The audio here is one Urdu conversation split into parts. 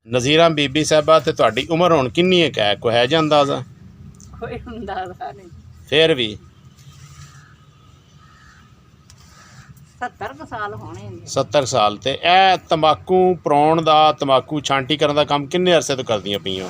ਨਜ਼ੀਰਾ ਬੀਬੀ ਸਾਹਿਬਾ ਤੇ ਤੁਹਾਡੀ ਉਮਰ ਹੁਣ ਕਿੰਨੀ ਹੈ ਕੋਈ ਹੈ ਜਾਂ ਅੰਦਾਜ਼ਾ? ਕੋਈ ਅੰਦਾਜ਼ਾ ਨਹੀਂ। ਫਿਰ ਵੀ 70 ਕੁ ਸਾਲ ਹੋਣੇ ਨੇ। 70 ਸਾਲ। ਤੇ ਇਹ ਤੰਬਾਕੂ ਪਰਾਉਣ ਦਾ, ਤੰਬਾਕੂ ਛਾਂਟੀ ਕਰਨ ਦਾ ਕੰਮ ਕਿੰਨੇ ਅਰਸੇ ਤੋਂ ਕਰਦੀਆਂ ਪਈਆਂ?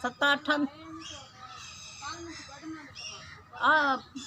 7-8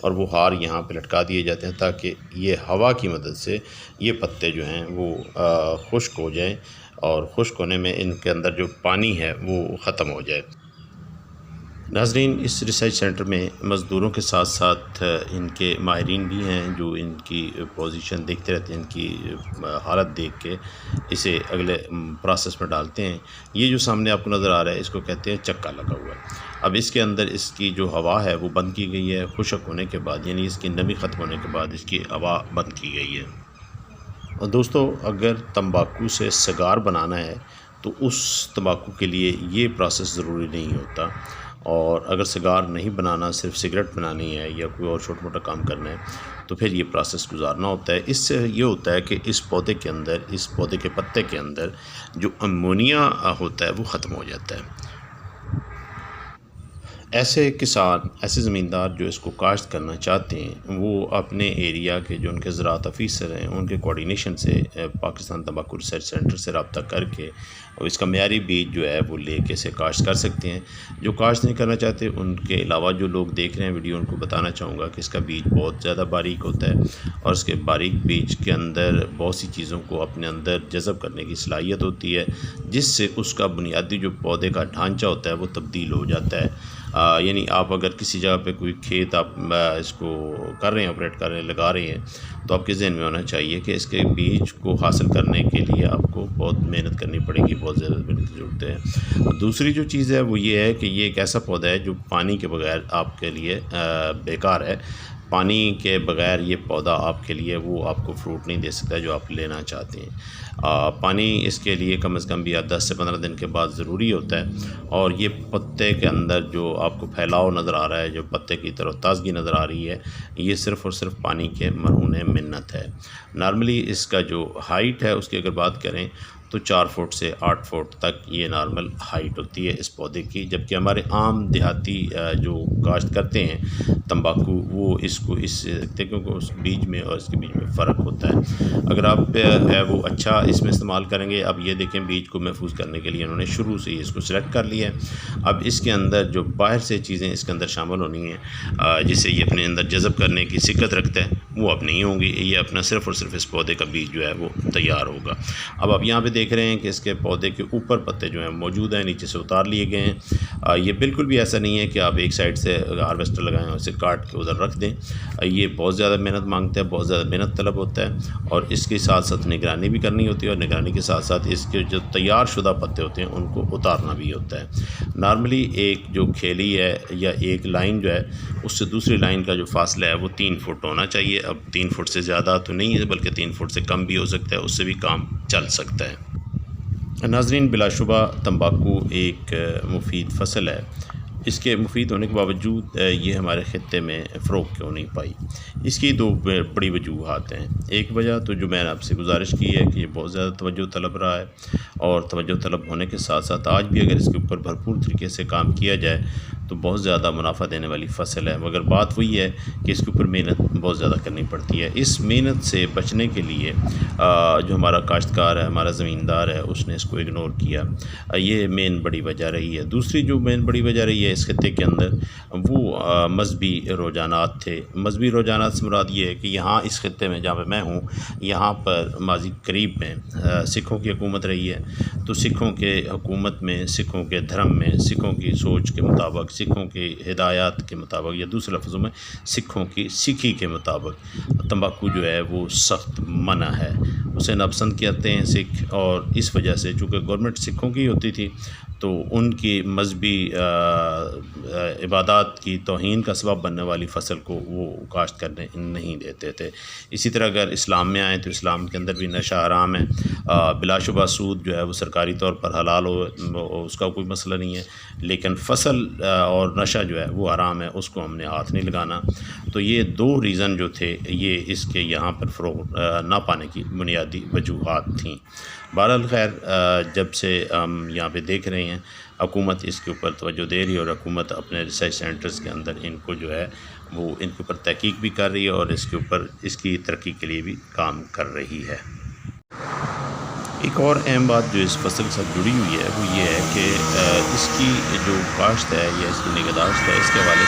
اور وہ ہار یہاں پہ لٹکا دیے جاتے ہیں تاکہ یہ ہوا کی مدد سے یہ پتے جو ہیں وہ خشک ہو جائیں اور خشک ہونے میں ان کے اندر جو پانی ہے وہ ختم ہو جائے۔ ناظرین، اس ریسرچ سینٹر میں مزدوروں کے ساتھ ساتھ ان کے ماہرین بھی ہیں جو ان کی پوزیشن دیکھتے رہتے ہیں، ان کی حالت دیکھ کے اسے اگلے پروسیس میں ڈالتے ہیں۔ یہ جو سامنے آپ کو نظر آ رہا ہے اس کو کہتے ہیں چکا لگا ہوا ہے۔ اب اس کے اندر اس کی جو ہوا ہے وہ بند کی گئی ہے خشک ہونے کے بعد، یعنی اس کی نمی ختم ہونے کے بعد اس کی ہوا بند کی گئی ہے۔ اور دوستو، اگر تمباکو سے سگار بنانا ہے تو اس تمباکو کے لیے یہ پروسیس ضروری نہیں ہوتا، اور اگر سگار نہیں بنانا، صرف سگریٹ بنانی ہے یا کوئی اور چھوٹا موٹا کام کرنا ہے تو پھر یہ پروسیس گزارنا ہوتا ہے۔ اس سے یہ ہوتا ہے کہ اس پودے کے اندر، اس پودے کے پتے کے اندر جو امونیا ہوتا ہے وہ ختم ہو جاتا ہے۔ ایسے کسان، ایسے زمیندار جو اس کو کاشت کرنا چاہتے ہیں وہ اپنے ایریا کے جو ان کے زراعت افیسر ہیں ان کے کوارڈینیشن سے پاکستان تمباکو ریسرچ سینٹر سے رابطہ کر کے اور اس کا معیاری بیج جو ہے وہ لے کے اسے کاشت کر سکتے ہیں۔ جو کاشت نہیں کرنا چاہتے ان کے علاوہ جو لوگ دیکھ رہے ہیں ویڈیو، ان کو بتانا چاہوں گا کہ اس کا بیج بہت زیادہ باریک ہوتا ہے اور اس کے باریک بیج کے اندر بہت سی چیزوں کو اپنے اندر جذب کرنے کی صلاحیت ہوتی ہے، جس سے اس کا بنیادی جو پودے کا ڈھانچہ ہوتا ہے وہ تبدیل ہو جاتا ہے۔ یعنی آپ اگر کسی جگہ پہ کوئی کھیت آپ اس کو کر رہے ہیں، آپریٹ کر رہے ہیں، لگا رہے ہیں، تو آپ کے ذہن میں ہونا چاہیے کہ اس کے بیج کو حاصل کرنے کے لیے آپ کو بہت محنت کرنی پڑے گی، بہت زیادہ محنت کی ضرورت ہے۔ دوسری جو چیز ہے وہ یہ ہے کہ یہ ایک ایسا پودا ہے جو پانی کے بغیر آپ کے لیے بیکار ہے۔ پانی کے بغیر یہ پودا آپ کے لیے وہ آپ کو فروٹ نہیں دے سکتا جو آپ لینا چاہتے ہیں۔ پانی اس کے لیے کم از کم بھی 10 سے 15 دن کے بعد ضروری ہوتا ہے، اور یہ پتے کے اندر جو آپ کو پھیلاؤ نظر آ رہا ہے، جو پتے کی طرف تازگی نظر آ رہی ہے، یہ صرف اور صرف پانی کے مرہون منت ہے۔ نارملی اس کا جو ہائٹ ہے اس کی اگر بات کریں تو 4 فٹ سے 8 فٹ تک یہ نارمل ہائٹ ہوتی ہے اس پودے کی، جبکہ ہمارے عام دیہاتی جو کاشت کرتے ہیں تمباکو وہ اس کو کیونکہ اس بیج میں اور اس کے بیج میں فرق ہوتا ہے۔ اگر آپ ہے وہ اچھا اس میں استعمال کریں گے، اب یہ دیکھیں بیج کو محفوظ کرنے کے لیے انہوں نے شروع سے ہی اس کو سلیکٹ کر لیا ہے۔ اب اس کے اندر جو باہر سے چیزیں اس کے اندر شامل ہونی ہیں جسے یہ اپنے اندر جذب کرنے کی صقت رکھتا ہے وہ اب نہیں ہوں گی، یہ اپنا صرف اور صرف اس پودے کا بیج جو ہے وہ تیار ہوگا۔ اب آپ یہاں پہ دیکھ رہے ہیں کہ اس کے پودے کے اوپر پتے جو ہیں موجود ہیں، نیچے سے اتار لیے گئے ہیں۔ یہ بالکل بھی ایسا نہیں ہے کہ آپ ایک سائڈ سے ہارویسٹر لگائیں اور اسے کاٹ کے ادھر رکھ دیں۔ یہ بہت زیادہ محنت مانگتا ہے، بہت زیادہ محنت طلب ہوتا ہے، اور اس کے ساتھ ساتھ نگرانی بھی کرنی ہوتی ہے، اور نگرانی کے ساتھ ساتھ اس کے جو تیار شدہ پتے ہوتے ہیں ان کو اتارنا بھی ہوتا ہے۔ نارملی ایک جو کھیلی ہے یا ایک لائن جو ہے اس سے دوسری لائن کا جو فاصلہ ہے وہ 3 فٹ ہونا چاہیے۔ اب 3 فٹ سے زیادہ تو نہیں ہے بلکہ 3 فٹ سے کم بھی ہو سکتا ہے، اس سے بھی کام چل سکتا ہے۔ ناظرین، بلا شبہ تمباکو ایک مفید فصل ہے۔ اس کے مفید ہونے کے باوجود یہ ہمارے خطے میں فروغ کیوں نہیں پائی؟ اس کی 2 بڑی وجوہات ہیں۔ ایک وجہ تو جو میں نے آپ سے گزارش کی ہے کہ یہ بہت زیادہ توجہ طلب رہا ہے، اور توجہ طلب ہونے کے ساتھ ساتھ آج بھی اگر اس کے اوپر بھرپور طریقے سے کام کیا جائے تو بہت زیادہ منافع دینے والی فصل ہے، مگر بات وہی ہے کہ اس کے اوپر محنت بہت زیادہ کرنی پڑتی ہے۔ اس محنت سے بچنے کے لیے جو ہمارا کاشتکار ہے، ہمارا زمیندار ہے، اس نے اس کو اگنور کیا، یہ مین بڑی وجہ رہی ہے۔ دوسری جو مین بڑی وجہ رہی ہے اس خطے کے اندر وہ مذہبی رجحانات تھے۔ مذہبی رجحانات سے مراد یہ ہے کہ یہاں اس خطے میں جہاں پہ میں ہوں یہاں پر ماضی قریب میں سکھوں کی حکومت رہی ہے، تو سکھوں کے حکومت میں، سکھوں کے دھرم میں، سکھوں کی سوچ کے مطابق، سکھوں کی ہدایات کے مطابق، یا دوسرے لفظوں میں سکھوں کی سکھی کے مطابق تمباکو جو ہے وہ سخت منع ہے، اسے ناپسند کہتے ہیں سکھ۔ اور اس وجہ سے چونکہ گورنمنٹ سکھوں کی ہوتی تھی تو ان کی مذہبی عبادات کی توہین کا سبب بننے والی فصل کو وہ کاشت کرنے نہیں دیتے تھے۔ اسی طرح اگر اسلام میں آئیں تو اسلام کے اندر بھی نشہ حرام ہے، بلا شبہ سود جو ہے وہ سرکاری طور پر حلال ہو اس کا کوئی مسئلہ نہیں ہے، لیکن فصل اور نشہ جو ہے وہ حرام ہے، اس کو ہم نے ہاتھ نہیں لگانا۔ تو یہ 2 ریزن جو تھے یہ اس کے یہاں پر فروغ نہ پانے کی بنیادی وجوہات تھیں۔ بہرحال خیر، جب سے ہم یہاں پہ دیکھ رہے ہیں حکومت اس کے اوپر توجہ دے رہی ہے، اور حکومت اپنے ریسرچ سینٹرز کے اندر ان کو جو ہے وہ ان کے اوپر تحقیق بھی کر رہی ہے اور اس کے اوپر اس کی ترقی کے لیے بھی کام کر رہی ہے۔ ایک اور اہم بات جو اس فصل کے ساتھ جڑی ہوئی ہے وہ یہ ہے کہ اس کی جو کاشت ہے یا اس کی نگہداشت ہے، اس کے حوالے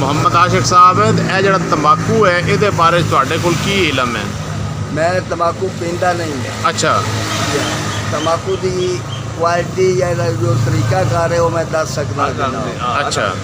ਮੁਹੰਮਦ ਆਸ਼ਿਕ ਸਾਹਿਬ, ਇਹ ਜਿਹੜਾ ਤੰਬਾਕੂ ਹੈ ਇਹਦੇ ਬਾਰੇ ਤੁਹਾਡੇ ਕੋਲ ਕੀ ਇਲਮ ਹੈ? ਮੈਂ ਤੰਬਾਕੂ ਪੀਂਦਾ ਨਹੀਂ ਹਾਂ। ਅੱਛਾ, ਤੰਬਾਕੂ ਦੀ ਕੁਆਲਿਟੀ ਜਾਂ ਇਹਦਾ ਜੋ ਤਰੀਕਾਕਾਰ ਹੈ ਉਹ ਮੈਂ ਦੱਸ ਸਕਦਾ ਹਾਂ। ਅੱਛਾ,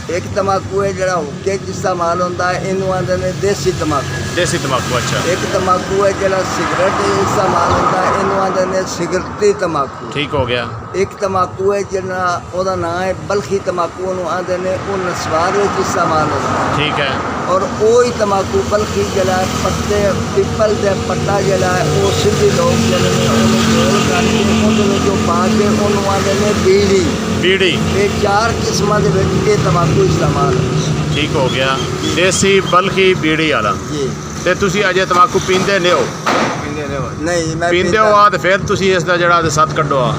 ਇੱਕ ਤੰਬਾਕੂ ਹੈ ਜਿਹੜਾ ਹੁੱਕੇ 'ਚ ਇਸਤੇਮਾਲ ਹੁੰਦਾ ਹੈ, ਇਹਨੂੰ ਆਉਂਦੇ ਨੇ ਦੇਸੀ ਤੰਬਾਕੂ। ਦੇਸੀ ਤੰਬਾਕੂ। ਅੱਛਾ, ਇੱਕ ਤੰਬਾਕੂ ਹੈ ਜਿਹੜਾ ਸਿਗਰਟ 'ਚ ਇਸਤੇਮਾਲ ਹੁੰਦਾ ਹੈ, ਇਹਨੂੰ ਆਉਂਦੇ ਨੇ ਸਿਗਰਤੀ ਤੰਬਾਕੂ। ਠੀਕ ਹੋ ਗਿਆ। ਇੱਕ ਤੰਬਾਕੂ ਹੈ ਜਿਹੜਾ ਉਹਦਾ ਨਾਮ ਹੈ ਬਲਖੀ ਤੰਬਾਕੂ, ਉਹਨੂੰ ਆਉਂਦੇ ਨੇ ਉਹ ਨਸਵਾਰ ਵਿੱਚ ਇਸਤੇਮਾਲ ਹੁੰਦਾ ਹੈ। ਠੀਕ ਹੈ। ਔਰ ਉਹੀ ਤੰਬਾਕੂ ਬਲਖੀ ਜਿਹੜਾ ਹੈ ਪੱਤੇ ਪਿੱਪਲ ਦੇ ਪੱਤਾ ਜਿਹੜਾ ਹੈ ਉਹ ਸਿੱਧੀ ਲੋਕ ਜਿਹੜੇ ਨੇ ਉਹਨੂੰ ਗੋਲ ਕਰਕੇ ਉਹਦੇ ਜੋ ਪਾ ਕੇ ਉਹਨੂੰ ਆਉਂਦੇ ਨੇ ਬੀੜੀ। ਬੀੜੀ। ਇਹ 4 ਕਿਸਮਾਂ ਦੇ ਵਿੱਚ ਇਹ ਤੰਬਾਕੂ ਇਸਤੇਮਾਲ ਹੁੰਦਾ। ਠੀਕ ਹੋ ਗਿਆ। ਦੇਸੀ, ਬਲਖੀ, ਬੀੜੀ ਵਾਲਾ। ਜੀ। ਤੇ ਤੁਸੀਂ ਅਜੇ ਤੰਬਾਕੂ ਪੀਂਦੇ ਨਹੀਂ ਹੋ? ਨਹੀਂ, ਮੈਂ ਪੀਂਦੇ ਹੋ ਆ ਤੇ ਫਿਰ ਤੁਸੀਂ ਇਸ ਦਾ ਜਿਹੜਾ ਸੱਤ ਕੱਢੋ ਆ।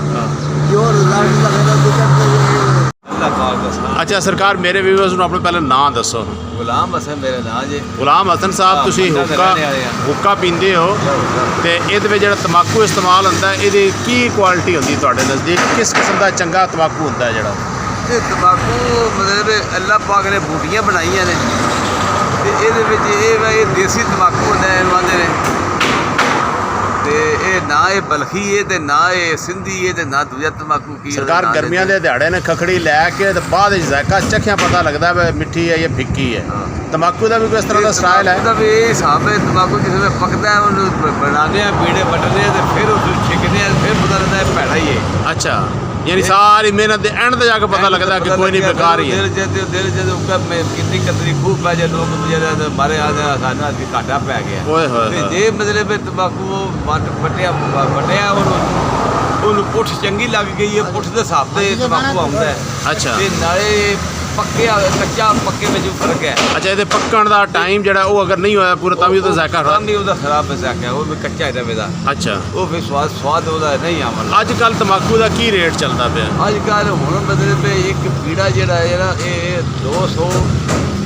ਜੋ ਰਿਜ਼ਲਟ ਦਾ ਮੇਰਾ ਜ਼ਿਕਰ ਅੱਛਾ ਸਰਕਾਰ, ਮੇਰੇ ਵੀਵਰਸ ਨੂੰ ਆਪਣੇ ਪਹਿਲਾਂ ਨਾਂ ਦੱਸੋ। ਗੁਲਾਮ ਹਸਨ ਮੇਰੇ ਨਾਂ ਜੀ। ਗੁਲਾਮ ਹਸਨ ਸਾਹਿਬ, ਤੁਸੀਂ ਹੁੱਕਾ ਪੀਂਦੇ ਹੋ ਤੇ ਇਹਦੇ ਵਿੱਚ ਜਿਹੜਾ ਤੰਬਾਕੂ ਇਸਤੇਮਾਲ ਹੁੰਦਾ ਇਹਦੀ ਕੀ ਕੁਆਲਿਟੀ ਹੁੰਦੀ ਤੁਹਾਡੇ ਨਜ਼ਦੀਕ? ਕਿਸ ਕਿਸਮ ਦਾ ਚੰਗਾ ਤੰਬਾਕੂ ਹੁੰਦਾ ਜਿਹੜਾ? ਇਹ ਤੰਬਾਕੂ ਮਤਲਬ ਅੱਲਾਹ ਪਾਕ ਨੇ ਬੂਟੀਆਂ ਬਣਾਈਆਂ ਨੇ ਤੇ ਇਹਦੇ ਵਿੱਚ ਇਹ ਦੇਸੀ ਤੰਬਾਕੂ ਹੁੰਦਾ ਹੈ ਆਂਦੇ ਨੇ ਤੇ ਇਹ ਨਾ ਇਹ ਬਲਖੀ ਹੈ ਤੇ ਨਾ ਇਹ ਸਿੰਧੀ ਹੈ ਤੇ ਨਾ ਦੂਜਾ ਤੰਬਾਕੂ ਕੀ ਸਰਕਾਰ ਗਰਮੀਆਂ ਦੇ ਦਿਹਾੜੇ ਨੇ ਖਖੜੀ ਲੈ ਕੇ ਤੇ ਬਾਅਦ ਵਿੱਚ ਜ਼ਾਇਕਾ ਚੱਖਿਆ ਪਤਾ ਲੱਗਦਾ ਹੈ ਮਿੱਠੀ ਹੈ ਜਾਂ ਫਿੱਕੀ ਹੈ। ਤੰਬਾਕੂ ਦਾ ਵੀ ਕੋਈ ਇਸ ਤਰ੍ਹਾਂ ਦਾ ਸਟਾਈਲ ਹੈ? ਉਹਦਾ ਵੀ ਇਹ ਹਿਸਾਬ ਹੈ। ਤੰਬਾਕੂ ਕਿਸੇ ਵੇਲੇ ਪੱਕਦਾ ਹੈ, ਉਹਨੂੰ ਬਣਾਉਂਦੇ ਆ, ਬੀੜੇ ਵੱਟਦੇ ਆ ਤੇ ਫਿਰ ਉਸ ਨੂੰ ਛਿੱਕਦੇ ਆ, ਫਿਰ ਪਤਾ ਲੱਗਦਾ ਇਹ ਭੈੜਾ ਹੀ ਹੈ। ਅੱਛਾ, ਯਾਨੀ ਸਾਰੀ ਮਿਹਨਤ ਦੇ ਐਂਡ ਤੇ ਜਾ ਕੇ ਪਤਾ ਲੱਗਦਾ ਕਿ ਕੋਈ ਨਹੀਂ ਬੇਕਾਰ ਹੀ ਹੈ। ਦਿਲ ਜਦੋਂ ਕਿੰਨੀ ਕਦਰੀ ਖੂਬ ਪੈ ਜਾਏ ਲੋਕ ਜਿਹੜੇ ਮਾਰੇ ਆਦੇ ਸਾਨੂੰ ਅੱਜ ਘਾਟਾ ਪੈ ਗਿਆ। ਓਏ ਹੋਏ ਤੇ ਹੋਏ। ਜੇ ਮਤਲਬ ਤੰਬਾਕੂ ਵੱਟਿਆ ਉਹਨੂੰ ਪੁੱਠ ਚੰਗੀ ਲੱਗ ਗਈ ਹੈ, ਪੁੱਠ ਦੇ ਹਿਸਾਬ ਤੇ ਤੰਬਾਕੂ ਆਉਂਦਾ ਹੈ। ਅੱਛਾ। ਤੇ ਨਾਲੇ ਪੱਕਿਆ ਕੱਚਾ ਪੱਕੇ ਵਿੱਚ ਫਰਕ ਹੈ। ਅੱਛਾ, ਇਹਦੇ ਪੱਕਣ ਦਾ ਟਾਈਮ ਜਿਹੜਾ ਉਹ ਅਗਰ ਨਹੀਂ ਹੋਇਆ ਪੂਰਾ ਤਾਂ ਵੀ ਉਹਦਾ ਜ਼ਾਇਕਾ ਤਾਂ ਵੀ ਉਹਦਾ ਖਰਾਬ ਜ਼ਾਇਕਾ, ਉਹ ਵੀ ਕੱਚਾ ਹੈ ਰਵੇਦਾ। ਅੱਛਾ, ਉਹ ਫਿਰ ਸਵਾਦ ਉਹਦਾ ਨਹੀਂ ਆਵਣ। ਅੱਜ ਕੱਲ ਤੰਬਾਕੂ ਦਾ ਕੀ ਰੇਟ ਚੱਲਦਾ ਪਿਆ? ਅੱਜ ਕੱਲ੍ਹ ਹੁਣ ਮਤਲਬ ਇੱਕ ਪੀੜਾ ਜਿਹੜਾ ਹੈ ਨਾ ਇਹ 200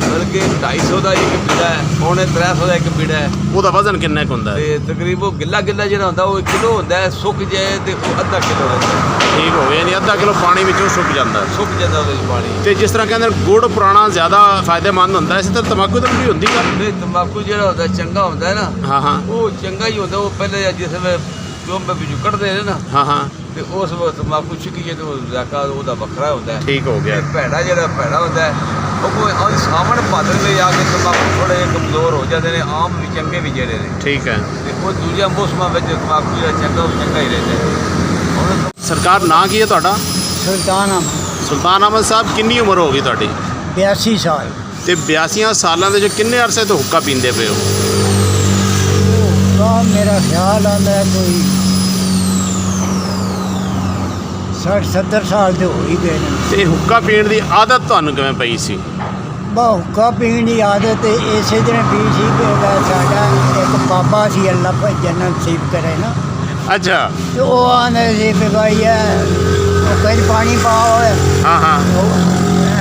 ਬਲਕਿ 250 ਦਾ ਇੱਕ ਪੀੜਾ ਹੈ, ਪੌਣੇ 300 ਦਾ ਇੱਕ ਪੀੜਾ ਹੈ। ਉਹਦਾ ਵਜ਼ਨ ਕਿੰਨਾ ਕੁ ਹੁੰਦਾ ਹੈ? ਤੇ ਤਕਰੀਬਨ ਗਿੱਲਾ ਜਿਹੜਾ ਹੁੰਦਾ ਉਹ 1 ਕਿਲੋ ਹੁੰਦਾ ਹੈ, ਸੁੱਕ ਜਾਏ ਤੇ ਉਹ ਅੱਧਾ ਕਿਲੋ ਹੁੰਦਾ ਹੈ। ਠੀਕ ਹੋ ਗਿਆ, ਯਾਨੀ ਅੱਧਾ ਕਿਲੋ ਪਾਣੀ ਵਿੱਚੋਂ ਸੁੱਕ ਜਾਂਦਾ ਹੈ। ਸੁੱਕ ਜਾਂਦਾ ਉਹਦੇ ਵਿੱਚ ਪਾਣੀ। ਤੇ ਜਿਸ ਤਰ੍ਹਾਂ ਕਹਿੰਦੇ ਗੁੜ ਪੁਰਾਣਾ ਜ਼ਿਆਦਾ ਫਾਇਦੇਮੰਦ ਹੁੰਦਾ, ਇਸੇ ਤਰ੍ਹਾਂ ਤੰਬਾਕੂ ਦਾ ਵੀ ਹੁੰਦੀ ਗੱਲ? ਤੇ ਤੰਬਾਕੂ ਜਿਹੜਾ ਹੁੰਦਾ ਚੰਗਾ ਹੁੰਦਾ ਹੈ ਨਾ, ਹਾਂ ਹਾਂ ਉਹ ਚੰਗਾ ਹੀ ਹੁੰਦਾ। ਉਹ ਪਹਿਲੇ ਜਿਸ ਵੇਲੇ ਚੋਂਬੇ ਵਿੱਚੋਂ ਕੱਢਦੇ ਨੇ ਨਾ ਹਾਂ ਹਾਂ ਤੇ ਉਸ ਵਕਤ ਤੰਬਾਕੂ ਛਿੱਕੀਏ ਤੇ ਉਹ ਜ਼ਾਇਕਾ ਉਹਦਾ ਵੱਖਰਾ ਹੁੰਦਾ ਹੈ। ਠੀਕ ਹੋ ਗਿਆ। ਤੇ ਭੈੜਾ ਜਿਹੜਾ ਭੈੜਾ ਹੁੰਦਾ ਹੈ ਉਹ ਕੋਈ ਅੱਜ ਸਾਵਣ ਭਾਦਰ ਵਿੱਚ ਆ ਕੇ ਤੰਬਾਕੂ ਥੋੜ੍ਹੇ ਜਿਹੇ ਕਮਜ਼ੋਰ ਹੋ ਜਾਂਦੇ ਨੇ, ਆਮ ਵੀ ਚੰਗੇ ਵੀ ਜਿਹੜੇ ਨੇ। ਠੀਕ ਹੈ। ਤੇ ਉਹ ਦੂਜਿਆਂ ਮੌਸਮਾਂ ਵਿੱਚ ਤੰਬਾਕੂ ਜਿਹੜਾ ਚੰਗਾ ਉਹ ਚੰਗਾ ਹੀ ਰਹਿੰਦਾ ਹੈ। ਹੁਣ ਸਰਕਾਰ ਨਾਂ ਕੀ ਹੈ ਤੁਹਾਡਾ? ਸੁਲਤਾਨ ਸੁਲਤਾਨ ਅਹਿਮਦ ਸਾਹਿਬ, ਕਿੰਨੀ ਉਮਰ ਹੋ ਗਈ ਤੁਹਾਡੀ? 82 ਸਾਲ। ਤੇ 82 ਸਾਲਾਂ ਦੇ ਜੋ ਕਿੰਨੇ ਅਰਸੇ ਤੋਂ ਹੁੱਕਾ ਪੀਂਦੇ ਪਏ ਹੋ? ਮੇਰਾ ਖਿਆਲ ਆਉਂਦਾ ਕੋਈ 60-70 ਸਾਲ ਦੇ ਹੋ ਹੀ ਗਏ ਨੇ। ਤੇ ਹੁੱਕਾ ਪੀਣ ਦੀ ਆਦਤ ਤੁਹਾਨੂੰ ਕਿਵੇਂ ਪਈ ਸੀ? ਹੁੱਕਾ ਪੀਣ ਦੀ ਆਦਤ ਇਸੇ ਤਰ੍ਹਾਂ ਪੀ ਸੀ ਕਿ ਸਾਡਾ ਇੱਕ ਬਾਬਾ ਸੀ, ਅੱਲਾ ਜੰਨਤ ਨਸੀਬ ਕਰੇ ਨਾ। ਅੱਛਾ। ਤੇ ਉਹ ਆਉਂਦੇ ਸੀ ਵੀ ਭਾਈ ਉਹ ਕਹਿੰਦੇ ਪਾਣੀ ਪਾਓ। ਹਾਂ ਹਾਂ।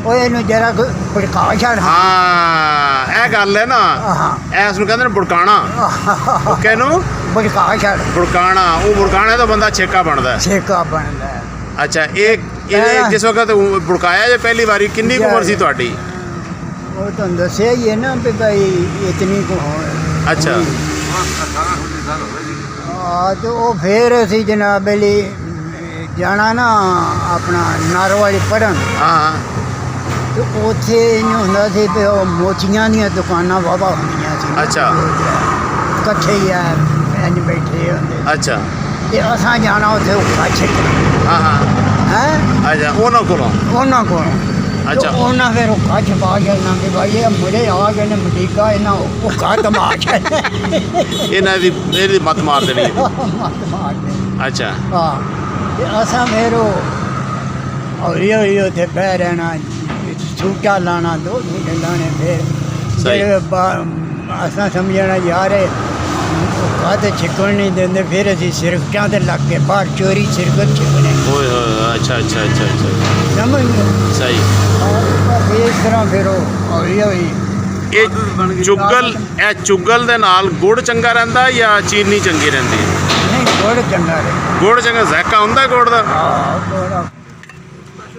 ਉਹ ਇਹਨੂੰ ਜਰਾ ਭੜਕਾ ਛੱਡ। ਹਾਂ, ਇਹ ਗੱਲ ਹੈ ਨਾ, ਇਸ ਨੂੰ ਕਹਿੰਦੇ ਨੇ ਬੁੜਕਾਣਾ। ਓਕੇ ਨੂੰ ਭੜਕਾ ਛੱਡ। ਬੁੜਕਾਣਾ, ਉਹ ਬੁੜਕਾਣੇ ਤੋਂ ਬੰਦਾ ਛੇਕਾ ਬਣਦਾ ਹੈ। ਛੇਕਾ ਬਣਦਾ ਹੈ। ਅੱਛਾ, ਇਹ ਜਿਸ ਵਕਤ ਬੁੜਕਾਇਆ ਜੇ ਪਹਿਲੀ ਵਾਰੀ ਕਿੰਨੀ ਉਮਰ ਸੀ ਤੁਹਾਡੀ? ਉਹ ਤੁਹਾਨੂੰ ਦੱਸਿਆ ਹੀ ਹੈ ਨਾ ਵੀ ਭਾਈ ਇਤਨੀ ਕੁ ਹੋ। ਅੱਛਾ। 18-19 ਸਾਲ ਹੋ ਗਏ ਜੀ। ਹਾਂ, ਤੇ ਉਹ ਫਿਰ ਅਸੀਂ ਜਨਾਬ ਲਈ ਜਾਣਾ ਨਾ ਆਪਣਾ ਨਾਰਵਾਲੀ ਪੜ੍ਹਨ ਹਾਂ ਤੇ ਉੱਥੇ ਇੰਝ ਹੁੰਦਾ ਸੀ ਵੀ ਉਹ ਮੋਚੀਆਂ ਦੀਆਂ ਦੁਕਾਨਾਂ ਵਾਹਵਾ ਹੁੰਦੀਆਂ ਸੀ ਅੱਛਾ। ਇਕੱਠੇ ਹੀ ਆ ਇੰਝ ਬੈਠੇ ਹੁੰਦੇ ਅੱਛਾ ਤੇ ਅਸਾਂ ਜਾਣਾ ਉੱਥੇ ਹੁੱਕਾ ਛੱਡਣਾ ਹਾਂ ਹੈ ਅੱਛਾ ਉਹਨਾਂ ਕੋਲੋਂ ਉਹਨਾਂ ਕੋਲੋਂ ਅੱਛਾ। ਉਹਨਾਂ ਫਿਰ ਹੁੱਕਾ ਛਪਾ ਕੇ ਨਾ ਕਿ ਭਾਈ ਇਹ ਮੁੰਡੇ ਆ ਗਏ ਨੇ ਮਟੀਕਾ ਇਹਨਾਂ ਹੁੱਕਾ ਤਮਾਸ਼ਾ ਇਹਦੀ ਮੱਤ ਮਾਰ ਦੇਣੀ ਹੈ। ਮੱਤ ਮਾਰ ਦੇ ਅੱਛਾ ਹਾਂ ਤੇ ਅਸਾਂ ਫਿਰ ਉਹ ਹੌਲੀ ਹੌਲੀ ਉੱਥੇ ਬਹਿ ਰਹਿਣਾ ਛੂਟਾ ਲਾਣਾ ਦੋ ਛੂਟੇ ਲਾਣੇ ਫਿਰ ਸਹੀ। ਅਸਾਂ ਸਮਝਣਾ ਯਾਰ ਕਾਹਤੇ ਤੇ ਛਿੱਕਣ ਨਹੀਂ ਦਿੰਦੇ ਫਿਰ ਅਸੀਂ ਸਿਰਕਟਾਂ ਤੇ ਲੱਗ ਕੇ ਬਾਹਰ ਚੋਰੀ ਸਿਰਕਟ ਛਿੱਕਣੇ ਓਏ ਹੋਏ ਅੱਛਾ ਅੱਛਾ ਅੱਛਾ ਅੱਛਾ ਸਮਝ ਗਏ ਸਹੀ। ਇਸ ਤਰ੍ਹਾਂ ਫਿਰ ਉਹ ਹੌਲੀ ਹੌਲੀ ਇਹ ਚੁਗਲ ਦੇ ਨਾਲ ਗੁੜ ਚੰਗਾ ਰਹਿੰਦਾ ਜਾਂ ਚੀਨੀ ਚੰਗੀ ਰਹਿੰਦੀ ਹੈ? ਨਹੀਂ ਗੁੜ ਚੰਗਾ ਰਹੇ ਗੁੜ ਚੰਗਾ ਜ਼ਾਇਕਾ ਹੁੰਦਾ ਗੁੜ ਦਾ। ਗੁੜ